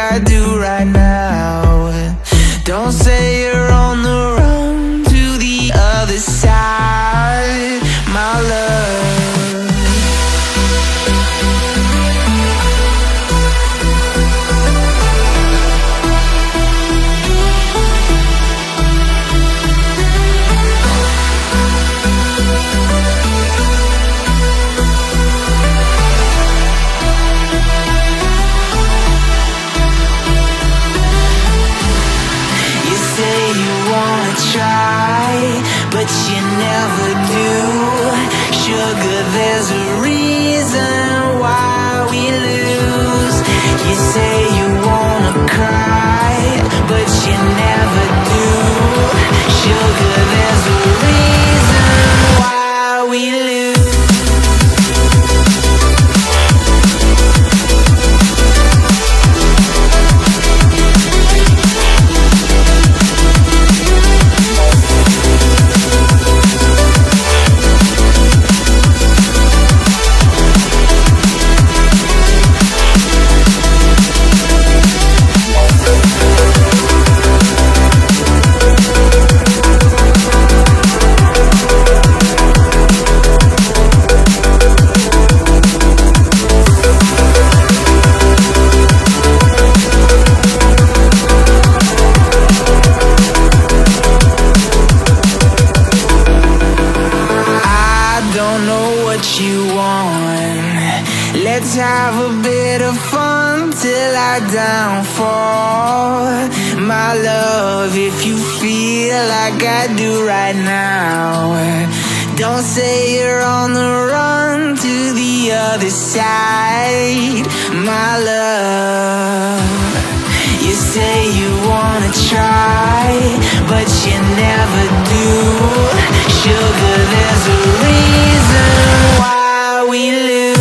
I do right now. Don't say you're on the run to the other side, my love. But you never do. Sugar, there's a reason why we lose. You say you wanna cry, but you never do. Sugar, there's a reason why we lose. Let's have a bit of fun till I downfall. My love, if you feel like I do right now, don't say you're on the run to the other side, my love. You say you wanna try, but you never do. Sugar, there's a reason why we lose.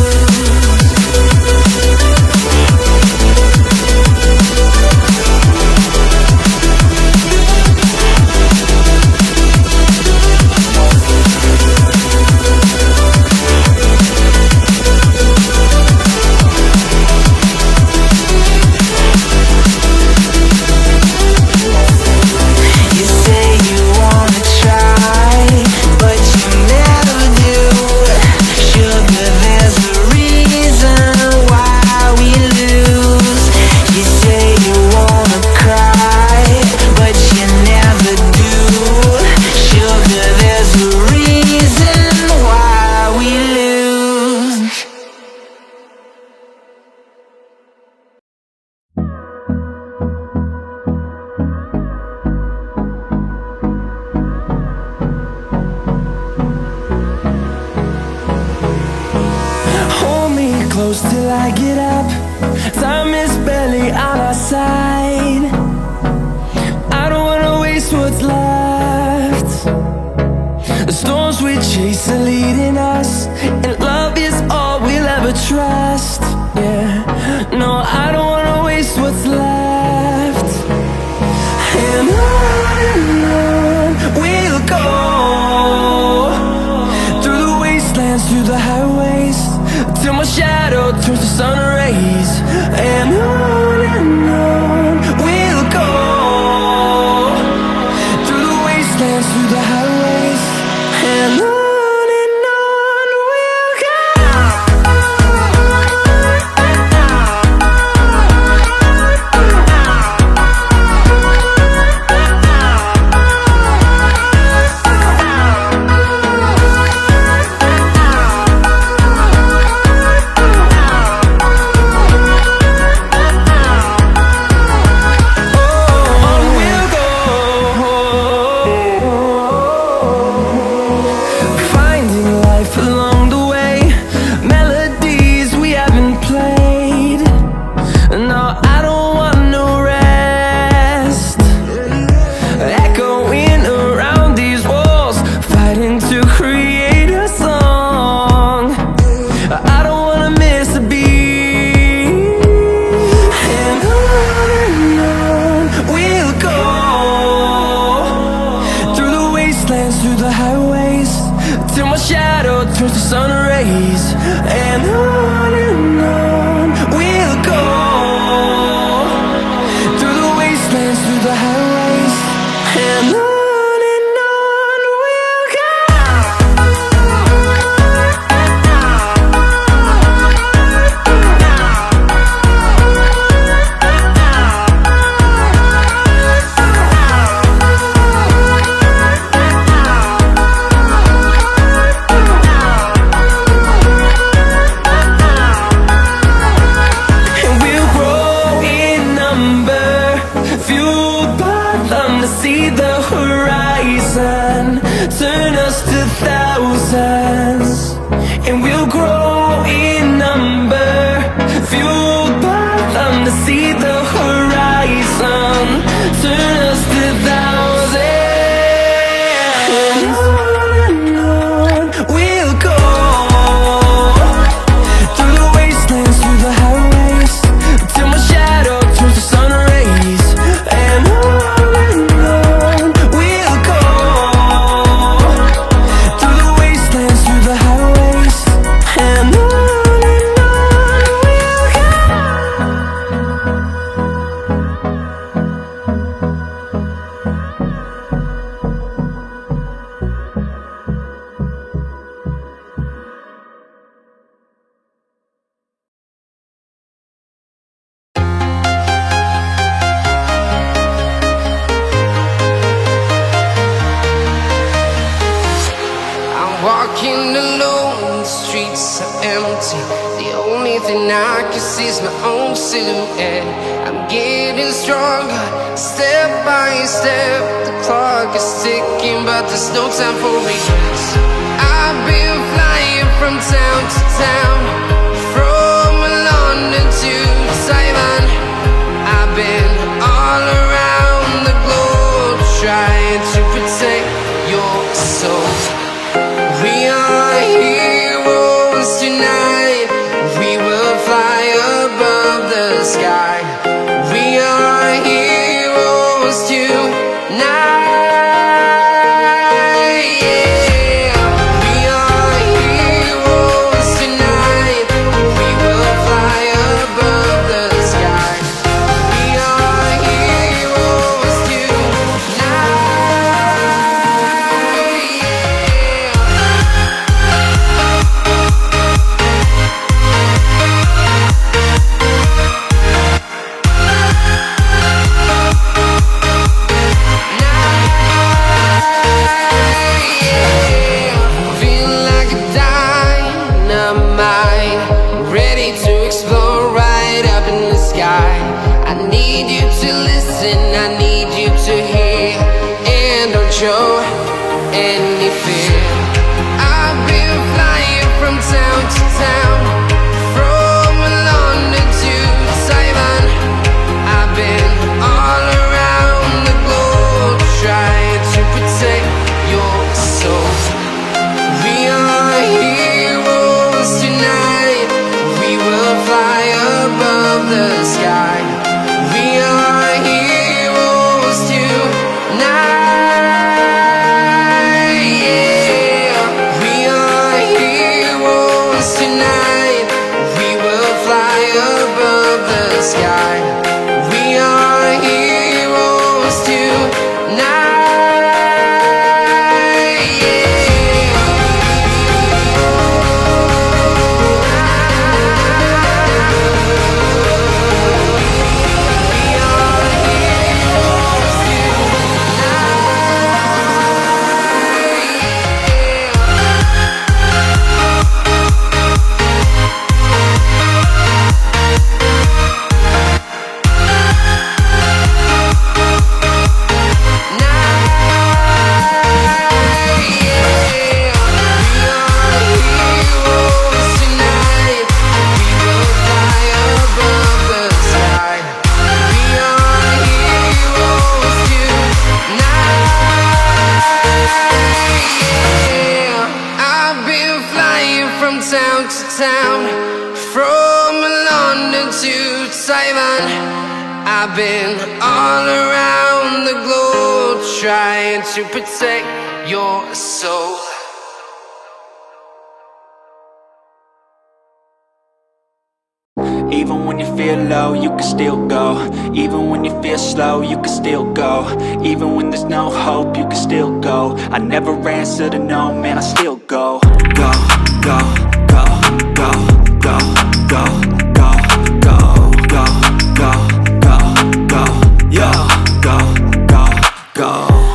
Close till I get up. Time is barely on our side. I don't wanna waste what's left. The storms we chase are leading us, and love is all we'll ever trust. Yeah, no, I don't wanna waste what's left. And on we'll go, through the wastelands, through the highways, till my shadow turns to sun rays. And on we'll go, through the wastelands, through the highways, and on. turns to sun rays, and on we'll go. through the highways, and on we'll go. And we'll grow in number, fueled by them to see the horizon, turn us to thousands. And we'll grow in number, fueled by them to see the horizon, turn us to thousands. And on we'll go, through the wastelands, through the highways, till my shadow turns to sun rays. And on we'll go, through the wastelands, through the highways, and on we'll go. I'm walking alone, the streets are empty. The only thing I can see is my own silhouette. I'm getting stronger, step by step. The clock is ticking, but there's no time for regrets. I've been flying from town to town, from London to Taiwan. I've been all around the globe, trying to protect your soul. We are heroes tonight. We will fly above the sky. We are heroes tonight. Yeah. We are heroes tonight. We will fly above the sky. We are heroes tonight. Feel like a dynamite, ready to explode right up in the sky. I need you to listen, I need you to hear, and don't show any fear. I've been flying from town to town, from London to Taiwan. I've been all around the globe, trying to protect your soul. We are heroes tonight. We will fly above the sky. We are heroes tonight. Yeah. We are heroes tonight. We will fly above the sky. We are heroes tonight. town, from London to Taiwan. I've been all around the globe trying to protect your soul. Even when you feel low, you can still go. Even when you feel slow, you can still go. Even when there's no hope, you can still go. I never answer to no, man, I still go. Go, go, go, go, go, go, go, go, go, go, go, go, yo, go, go, go.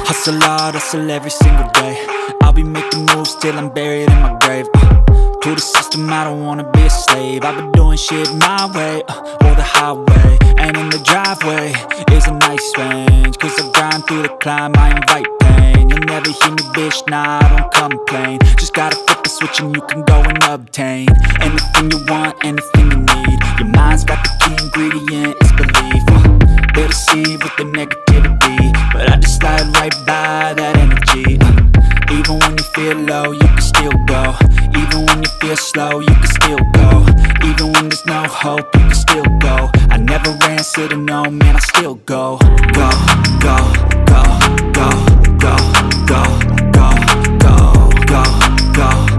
Hustle hard, hustle every single day. I'll be making moves till I'm buried in my grave. To the system, I don't wanna be a slave. I've been doing shit my way, or the highway. And in the driveway is a nice range, cause I grind through the climb, I invite pain. You'll never hear me, bitch, nah, I don't complain. Just gotta flip the switch and you can go and obtain anything you want, anything you need. Your mind's got the key ingredient, it's belief. They deceive with the negativity, but I just slide right by that energy. Even when you feel low, you can still go. Even when you feel slow, you can still go. Even when there's no hope, you can still go. I never answer to no, man, I still go. Go, go, go, go, go, go, go, go, go, go.